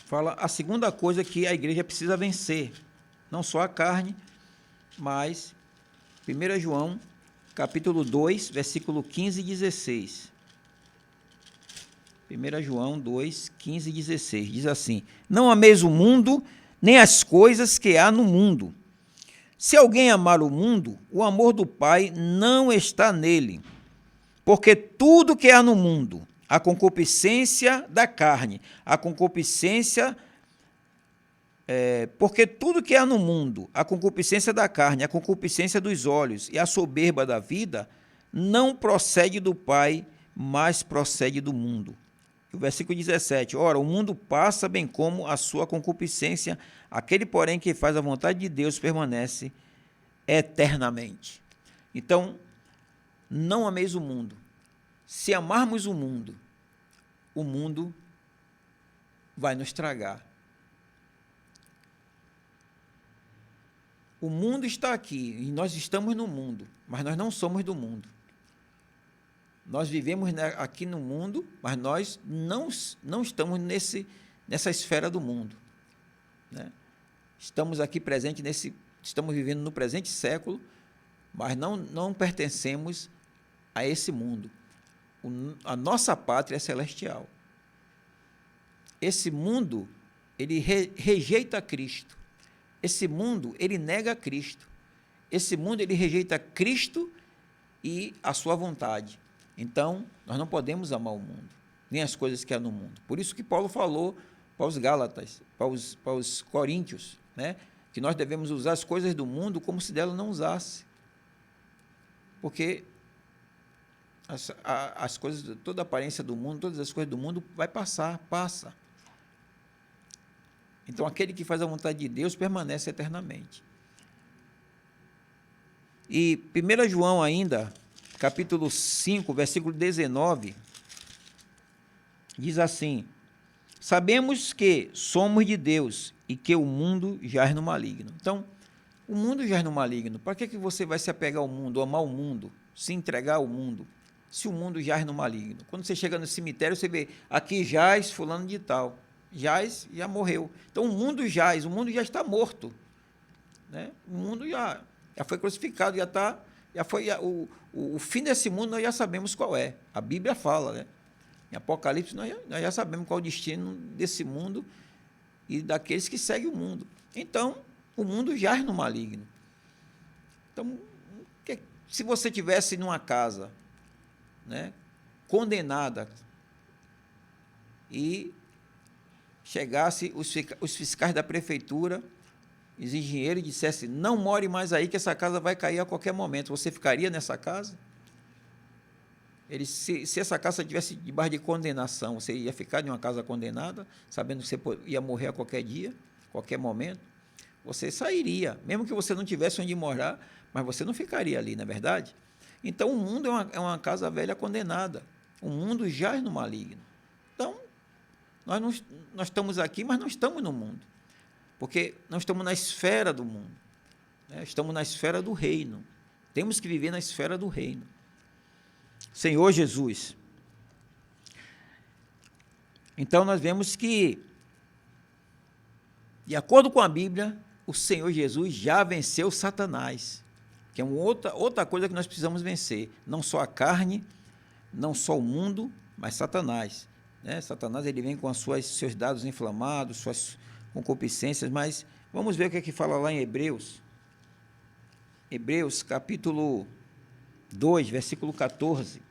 fala a segunda coisa que a igreja precisa vencer, não só a carne, mas 1 João, capítulo 2, versículo 15 e 16. 1 João 2, 15 e 16, diz assim: não ameis o mundo, nem as coisas que há no mundo. Se alguém amar o mundo, o amor do Pai não está nele. Porque tudo que há no mundo, a concupiscência da carne, a concupiscência... porque tudo que há no mundo, a concupiscência da carne, a concupiscência dos olhos e a soberba da vida, não procede do Pai, mas procede do mundo. O versículo 17, ora, o mundo passa bem como a sua concupiscência, aquele, porém, que faz a vontade de Deus permanece eternamente. Então, não ameis o mundo. Se amarmos o mundo vai nos tragar. O mundo está aqui, e nós estamos no mundo, mas nós não somos do mundo. Nós vivemos aqui no mundo, mas nós não estamos nessa esfera do mundo, né? Estamos aqui presentes estamos vivendo no presente século, mas não pertencemos a esse mundo. A nossa pátria é celestial. Esse mundo, ele rejeita Cristo. Esse mundo, ele nega Cristo. Esse mundo, ele rejeita Cristo e a sua vontade. Então, nós não podemos amar o mundo, nem as coisas que há no mundo. Por isso que Paulo falou para os Gálatas, para os Coríntios, né, que nós devemos usar as coisas do mundo como se dela não usasse. Porque as coisas, toda a aparência do mundo, todas as coisas do mundo vai passa. Então, aquele que faz a vontade de Deus permanece eternamente. E 1 João ainda, capítulo 5, versículo 19, diz assim: sabemos que somos de Deus e que o mundo jaz no maligno. Então, o mundo jaz no maligno. Para que você vai se apegar ao mundo, amar o mundo, se entregar ao mundo, se o mundo jaz no maligno? Quando você chega no cemitério, você vê, aqui jaz fulano de tal. Jaz, já morreu. Então, o mundo já está morto, né? O mundo já foi crucificado, já foi o fim desse mundo, nós já sabemos qual é. A Bíblia fala, né? Em Apocalipse, nós já sabemos qual é o destino desse mundo e daqueles que seguem o mundo. Então, o mundo jaz no maligno. Então, se você estivesse numa casa, né, condenada, e chegasse os fiscais da prefeitura, os engenheiros, e dissessem, não more mais aí, que essa casa vai cair a qualquer momento, você ficaria nessa casa? Se essa casa estivesse debaixo de condenação, você ia ficar em uma casa condenada, sabendo que você ia morrer a qualquer dia, qualquer momento? Você sairia, mesmo que você não tivesse onde morar, mas você não ficaria ali, não é verdade? Então, o mundo é uma casa velha condenada. O mundo jaz no maligno. Então, nós estamos aqui, mas não estamos no mundo, porque nós estamos na esfera do mundo, né? Estamos na esfera do reino. Temos que viver na esfera do reino. Senhor Jesus. Então, nós vemos que, de acordo com a Bíblia, o Senhor Jesus já venceu Satanás, que é outra coisa que nós precisamos vencer. Não só a carne, não só o mundo, mas Satanás. né? Satanás ele vem com seus dados inflamados, suas concupiscências, mas vamos ver o que é que fala lá em Hebreus. Hebreus, capítulo 2, versículo 14.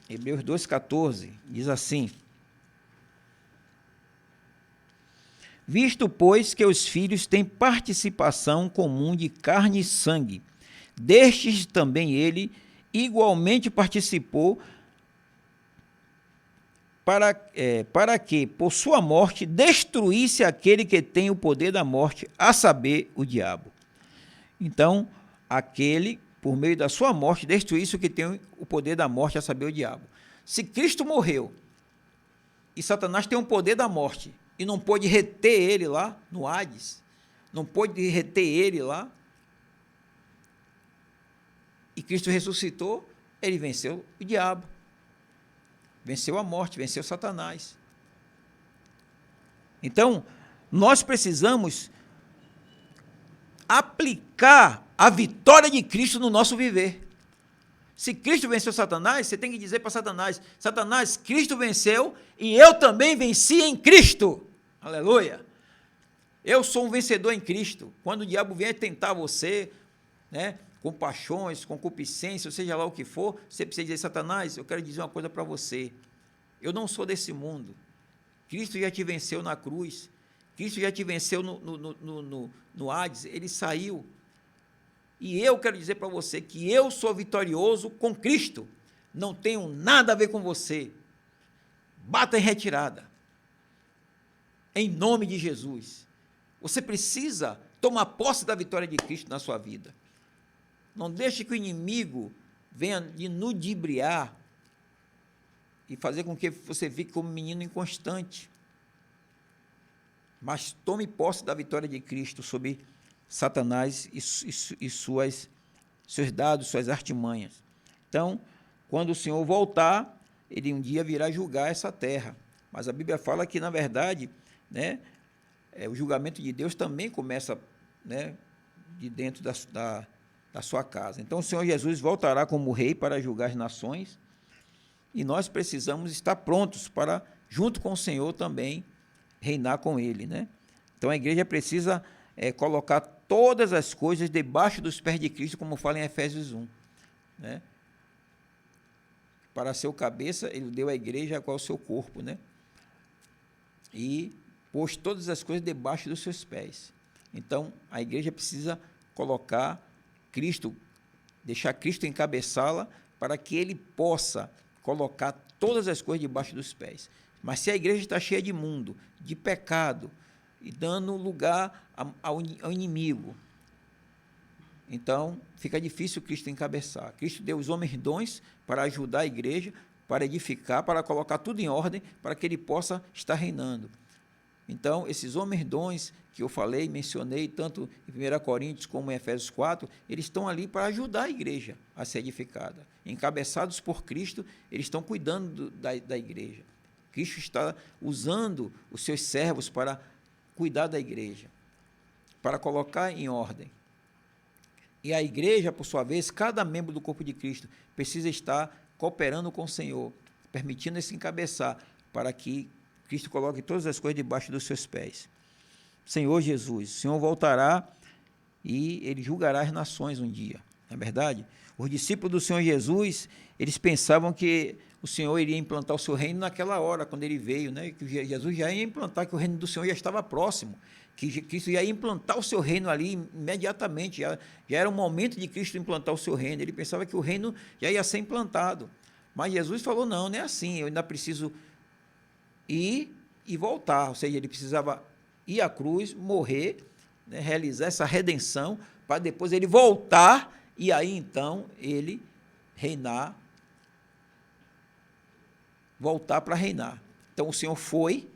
Hebreus 2,14, diz assim: visto, pois, que os filhos têm participação comum de carne e sangue, destes também ele igualmente participou, para que, por sua morte, destruísse aquele que tem o poder da morte, a saber, o diabo. Então, aquele, por meio da sua morte, destruísse o que tem o poder da morte, a saber, o diabo. Se Cristo morreu e Satanás tem o poder da morte e não pôde reter ele lá no Hades, não pôde reter ele lá, e Cristo ressuscitou, ele venceu o diabo, venceu a morte, venceu Satanás. Então, nós precisamos aplicar a vitória de Cristo no nosso viver. Se Cristo venceu Satanás, você tem que dizer para Satanás: Satanás, Cristo venceu e eu também venci em Cristo. Aleluia! Eu sou um vencedor em Cristo. Quando o diabo vier tentar você, né, com paixões, concupiscência, seja lá o que for, você precisa dizer: Satanás, eu quero dizer uma coisa para você. Eu não sou desse mundo. Cristo já te venceu na cruz. Cristo já te venceu no Hades. Ele saiu. E eu quero dizer para você que eu sou vitorioso com Cristo. Não tenho nada a ver com você. Bata em retirada. Em nome de Jesus. Você precisa tomar posse da vitória de Cristo na sua vida. Não deixe que o inimigo venha de ludibriar e fazer com que você fique como um menino inconstante. Mas tome posse da vitória de Cristo sobre Satanás e seus dados, suas artimanhas. Então, quando o Senhor voltar, ele um dia virá julgar essa terra. Mas a Bíblia fala que, na verdade, né, o julgamento de Deus também começa, né, de dentro da sua casa. Então, o Senhor Jesus voltará como rei para julgar as nações, e nós precisamos estar prontos para, junto com o Senhor, também reinar com ele, né? Então, a igreja precisa colocar todas as coisas debaixo dos pés de Cristo, como fala em Efésios 1, né? Para ser o cabeça, ele deu à igreja qual é o seu corpo, né? E pôs todas as coisas debaixo dos seus pés. Então, a igreja precisa colocar Cristo, deixar Cristo encabeçá-la, para que ele possa colocar todas as coisas debaixo dos pés. Mas se a igreja está cheia de mundo, de pecado, e dando lugar ao inimigo, então fica difícil Cristo encabeçar. Cristo deu os homens dons para ajudar a igreja, para edificar, para colocar tudo em ordem, para que ele possa estar reinando. Então, esses homens dons que eu falei, mencionei, tanto em 1 Coríntios como em Efésios 4, eles estão ali para ajudar a igreja a ser edificada. Encabeçados por Cristo, eles estão cuidando da igreja. Cristo está usando os seus servos para cuidar da igreja, para colocar em ordem. E a igreja, por sua vez, cada membro do corpo de Cristo precisa estar cooperando com o Senhor, permitindo esse encabeçar, para que Cristo coloque todas as coisas debaixo dos seus pés. Senhor Jesus, o Senhor voltará e ele julgará as nações um dia, não é verdade? Os discípulos do Senhor Jesus, eles pensavam que o Senhor iria implantar o seu reino naquela hora, quando ele veio, né? Que Jesus já ia implantar, que o reino do Senhor já estava próximo, que Cristo ia implantar o seu reino ali imediatamente, já era o momento de Cristo implantar o seu reino. Ele pensava que o reino já ia ser implantado. Mas Jesus falou: não, não é assim, eu ainda preciso ir e voltar. Ou seja, ele precisava ir à cruz, morrer, né, realizar essa redenção, para depois ele voltar, e aí então ele reinar, voltar para reinar. Então o Senhor foi,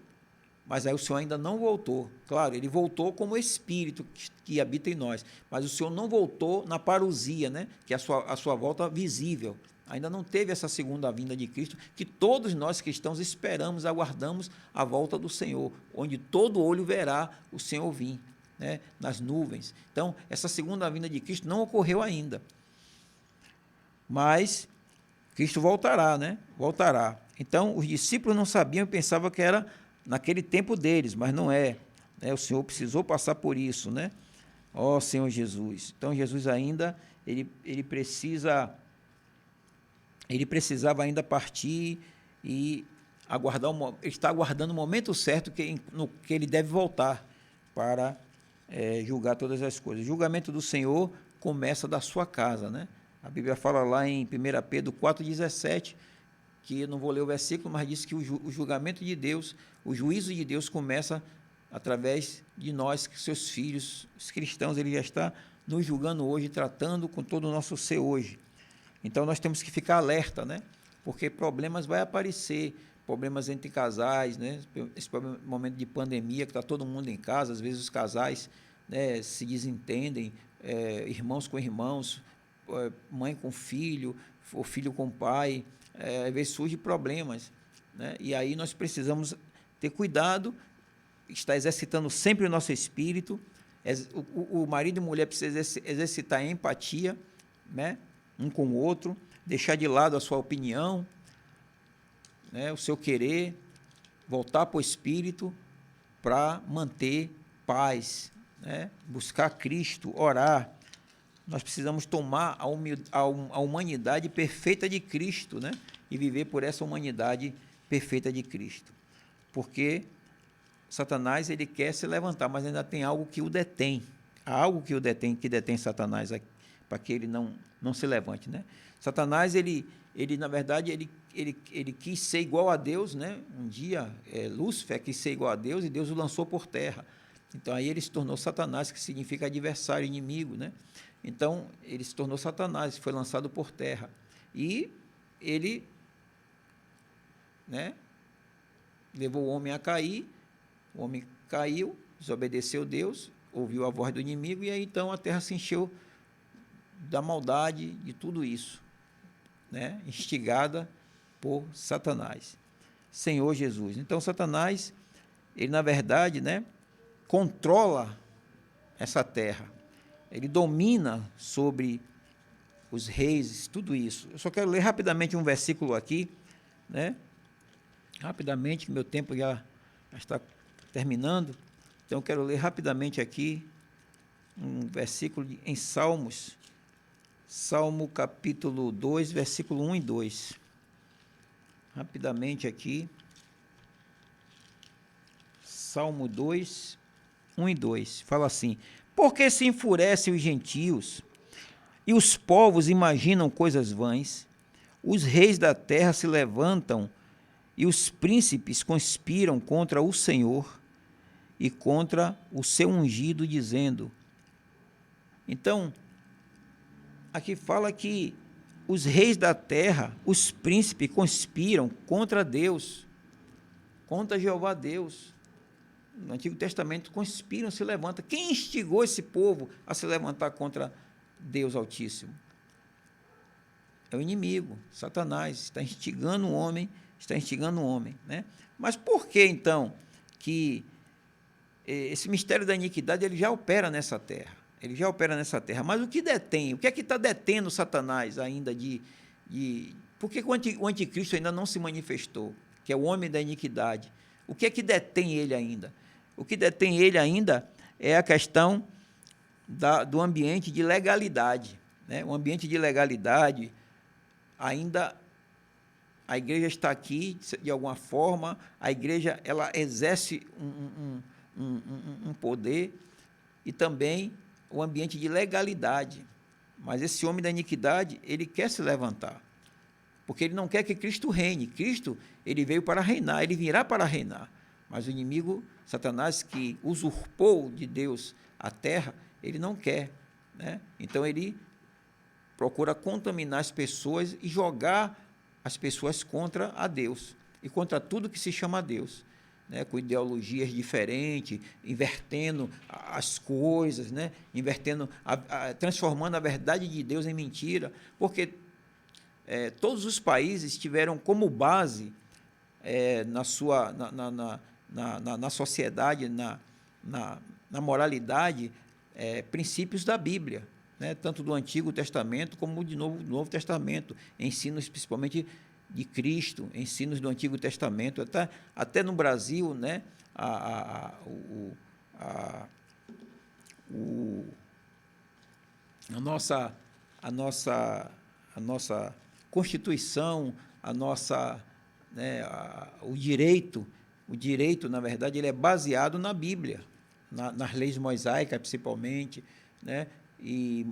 mas aí o Senhor ainda não voltou. Claro, ele voltou como Espírito que habita em nós, mas o Senhor não voltou na parousia, né, que é a sua volta visível. Ainda não teve essa segunda vinda de Cristo, que todos nós cristãos esperamos, aguardamos a volta do Senhor, onde todo olho verá o Senhor vir, né, nas nuvens. Então, essa segunda vinda de Cristo não ocorreu ainda. Mas Cristo voltará, né? Voltará. Então, os discípulos não sabiam e pensavam que era naquele tempo deles, mas não é. Né? O Senhor precisou passar por isso, né? Ó Senhor Jesus. Então, Jesus ainda, ele precisava ainda partir e ele está aguardando o momento certo no que ele deve voltar para julgar todas as coisas. O julgamento do Senhor começa da sua casa, né? A Bíblia fala lá em 1 Pedro 4,17, que eu não vou ler o versículo, mas diz que o julgamento de Deus, o juízo de Deus começa através de nós, que seus filhos, os cristãos, ele já está nos julgando hoje, tratando com todo o nosso ser hoje. Então, nós temos que ficar alerta, né? Porque problemas vão aparecer, problemas entre casais, né? Esse momento de pandemia, que está todo mundo em casa, às vezes os casais, né, se desentendem, irmãos com irmãos, mãe com filho, ou filho com pai, às vezes surgem problemas, né? E aí nós precisamos ter cuidado, estar exercitando sempre o nosso espírito. O marido e a mulher precisam exercitar a empatia, né? Um com o outro, deixar de lado a sua opinião, né? O seu querer, voltar para o espírito para manter paz, né? Buscar Cristo, orar. Nós precisamos tomar a humanidade perfeita de Cristo, né? E viver por essa humanidade perfeita de Cristo. Porque Satanás, ele quer se levantar, mas ainda tem algo que o detém. Há algo que detém Satanás, para que ele não se levante, né? Satanás, ele na verdade, ele quis ser igual a Deus, né? Um dia, Lúcifer quis ser igual a Deus e Deus o lançou por terra. Então, aí ele se tornou Satanás, que significa adversário, inimigo, né? Então, ele se tornou Satanás, foi lançado por terra. E ele, né, levou o homem a cair, o homem caiu, desobedeceu a Deus, ouviu a voz do inimigo, e aí então a terra se encheu da maldade, de tudo isso, né, instigada por Satanás. Senhor Jesus. Então, Satanás, ele na verdade, né, controla essa terra. Ele domina sobre os reis, tudo isso. Eu só quero ler rapidamente um versículo aqui, né? Rapidamente, que meu tempo já está terminando. Então, eu quero ler rapidamente aqui um versículo em Salmos, Salmo capítulo 2, versículo 1 e 2. Rapidamente aqui. Salmo 2, 1 e 2. Fala assim: porque se enfurecem os gentios, e os povos imaginam coisas vãs, os reis da terra se levantam, e os príncipes conspiram contra o Senhor e contra o seu ungido, dizendo. Então, aqui fala que os reis da terra, os príncipes, conspiram contra Deus, contra Jeová Deus. No Antigo Testamento, conspiram, se levantam. Quem instigou esse povo a se levantar contra Deus Altíssimo? É o inimigo, Satanás, está instigando o homem, né? Mas por que, então, que esse mistério da iniquidade ele já opera nessa terra? Ele já opera nessa terra. Mas o que detém? O que é que está detendo Satanás ainda por que o anticristo ainda não se manifestou? Que é o homem da iniquidade. O que é que detém ele ainda? O que detém ele ainda é a questão do ambiente de legalidade, né? O ambiente de legalidade, ainda a igreja está aqui, de alguma forma, a igreja ela exerce um poder, e também o ambiente de legalidade. Mas esse homem da iniquidade, ele quer se levantar, porque ele não quer que Cristo reine. Cristo, ele veio para reinar, ele virá para reinar. Mas o inimigo, Satanás, que usurpou de Deus a terra, ele não quer, né? Então, ele procura contaminar as pessoas e jogar as pessoas contra a Deus e contra tudo que se chama Deus, né? Com ideologias diferentes, invertendo as coisas, né? Transformando a verdade de Deus em mentira, porque todos os países tiveram como base na sociedade, na moralidade, princípios da Bíblia. né, tanto do Antigo Testamento como do Novo Testamento, ensinos principalmente de Cristo, ensinos do Antigo Testamento, até no Brasil, né, a nossa Constituição, né, o direito, na verdade, ele é baseado na Bíblia, nas leis mosaicas, principalmente, né, e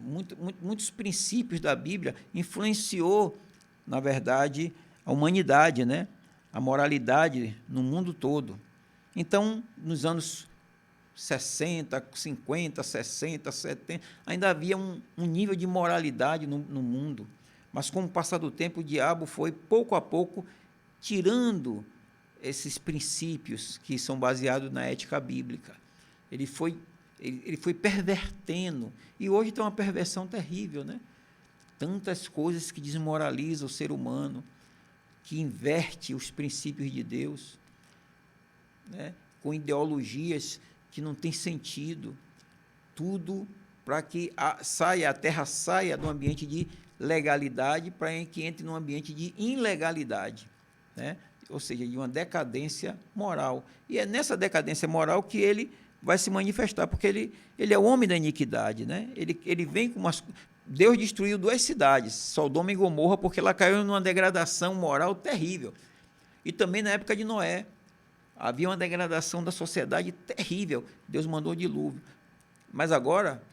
muitos princípios da Bíblia influenciou, na verdade, a humanidade, né, a moralidade no mundo todo. Então, nos anos 60, 50, 60, 70, ainda havia um nível de moralidade no mundo. Mas, com o passar do tempo, o diabo foi, pouco a pouco, tirando esses princípios que são baseados na ética bíblica. Ele foi pervertendo. E hoje tem uma perversão terrível, né? Tantas coisas que desmoralizam o ser humano, que inverte os princípios de Deus, né? Com ideologias que não têm sentido, tudo para que a terra saia do ambiente de legalidade para que entre num ambiente de ilegalidade, né? Ou seja, de uma decadência moral. E é nessa decadência moral que ele vai se manifestar, porque ele é o homem da iniquidade, né? Ele vem com umas... Deus destruiu 2 cidades, Sodoma e Gomorra, porque ela caiu numa degradação moral terrível. E também na época de Noé, havia uma degradação da sociedade terrível. Deus mandou o dilúvio. Mas agora,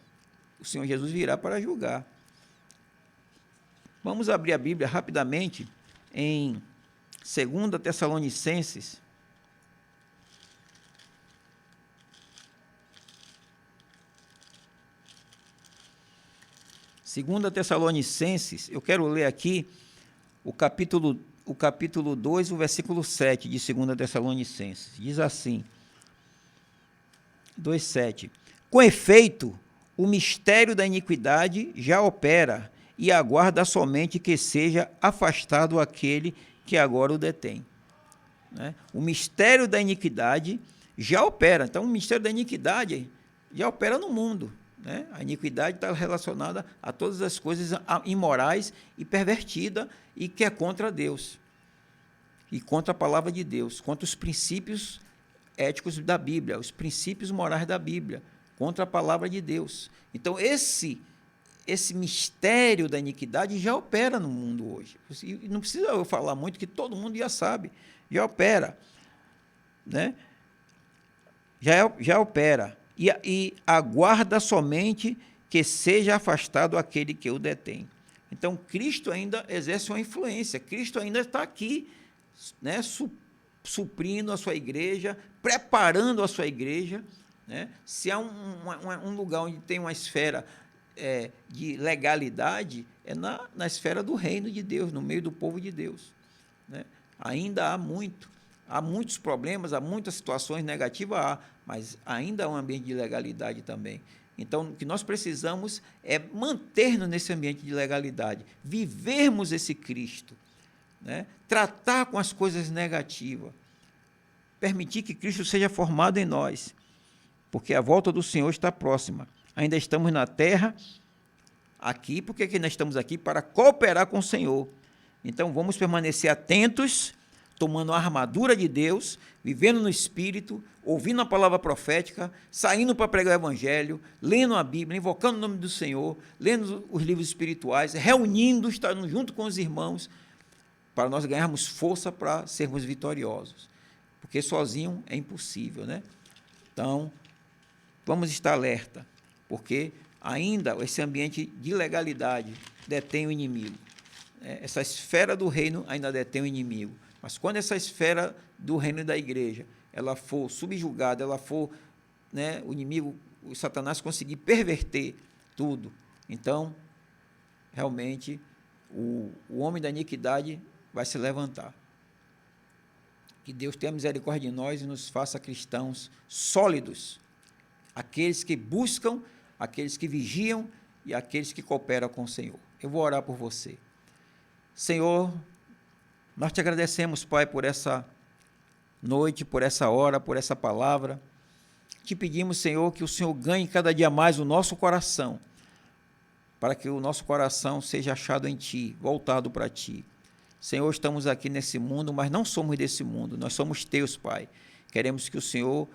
o Senhor Jesus virá para julgar. Vamos abrir a Bíblia rapidamente em 2 Tessalonicenses. Segunda Tessalonicenses, eu quero ler aqui o capítulo 2, o versículo 7 de 2 Tessalonicenses. Diz assim, 2,7. Com efeito, o mistério da iniquidade já opera e aguarda somente que seja afastado aquele que agora o detém. Né? O mistério da iniquidade já opera. Então, o mistério da iniquidade já opera no mundo. Né? A iniquidade está relacionada a todas as coisas imorais e pervertidas e que é contra Deus. E contra a palavra de Deus, contra os princípios éticos da Bíblia, os princípios morais da Bíblia, contra a palavra de Deus. Então, esse mistério da iniquidade já opera no mundo hoje. E não precisa eu falar muito, que todo mundo já sabe, já opera. Né? Já opera. E aguarda somente que seja afastado aquele que o detém. Então, Cristo ainda exerce uma influência, Cristo ainda está aqui, né, suprindo a sua igreja, preparando a sua igreja. Né? Se há um lugar onde tem uma esfera de legalidade, é na esfera do reino de Deus, no meio do povo de Deus. Né? Ainda há muitos problemas, há muitas situações negativas, mas ainda há um ambiente de legalidade também. Então, o que nós precisamos é manter-nos nesse ambiente de legalidade, vivermos esse Cristo, né? Tratar com as coisas negativas, permitir que Cristo seja formado em nós, porque a volta do Senhor está próxima. Ainda estamos na terra, aqui, porque nós estamos aqui para cooperar com o Senhor. Então, vamos permanecer atentos, tomando a armadura de Deus, vivendo no Espírito, ouvindo a palavra profética, saindo para pregar o Evangelho, lendo a Bíblia, invocando o nome do Senhor, lendo os livros espirituais, reunindo, estando junto com os irmãos, para nós ganharmos força para sermos vitoriosos. Porque sozinho é impossível, né? Então, vamos estar alerta, porque ainda esse ambiente de legalidade detém o inimigo. Essa esfera do reino ainda detém o inimigo. Mas quando essa esfera do reino da igreja, ela for subjugada, ela for, né, o inimigo, o Satanás conseguir perverter tudo, então, realmente, o homem da iniquidade vai se levantar. Que Deus tenha misericórdia de nós e nos faça cristãos sólidos, aqueles que buscam, aqueles que vigiam e aqueles que cooperam com o Senhor. Eu vou orar por você. Senhor, nós te agradecemos, Pai, por essa noite, por essa hora, por essa palavra. Te pedimos, Senhor, que o Senhor ganhe cada dia mais o nosso coração, para que o nosso coração seja achado em Ti, voltado para Ti. Senhor, estamos aqui nesse mundo, mas não somos desse mundo, nós somos Teus, Pai. Queremos que o Senhor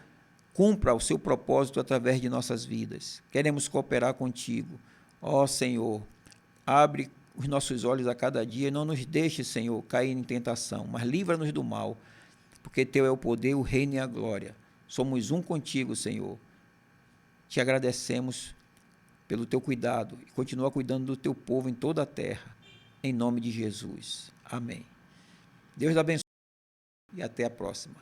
cumpra o Seu propósito através de nossas vidas. Queremos cooperar contigo. Ó Senhor, abre os nossos olhos a cada dia e não nos deixe, Senhor, cair em tentação, mas livra-nos do mal, porque Teu é o poder, o reino e a glória. Somos um contigo, Senhor. Te agradecemos pelo Teu cuidado e continua cuidando do Teu povo em toda a terra, em nome de Jesus. Amém. Deus abençoe e até a próxima.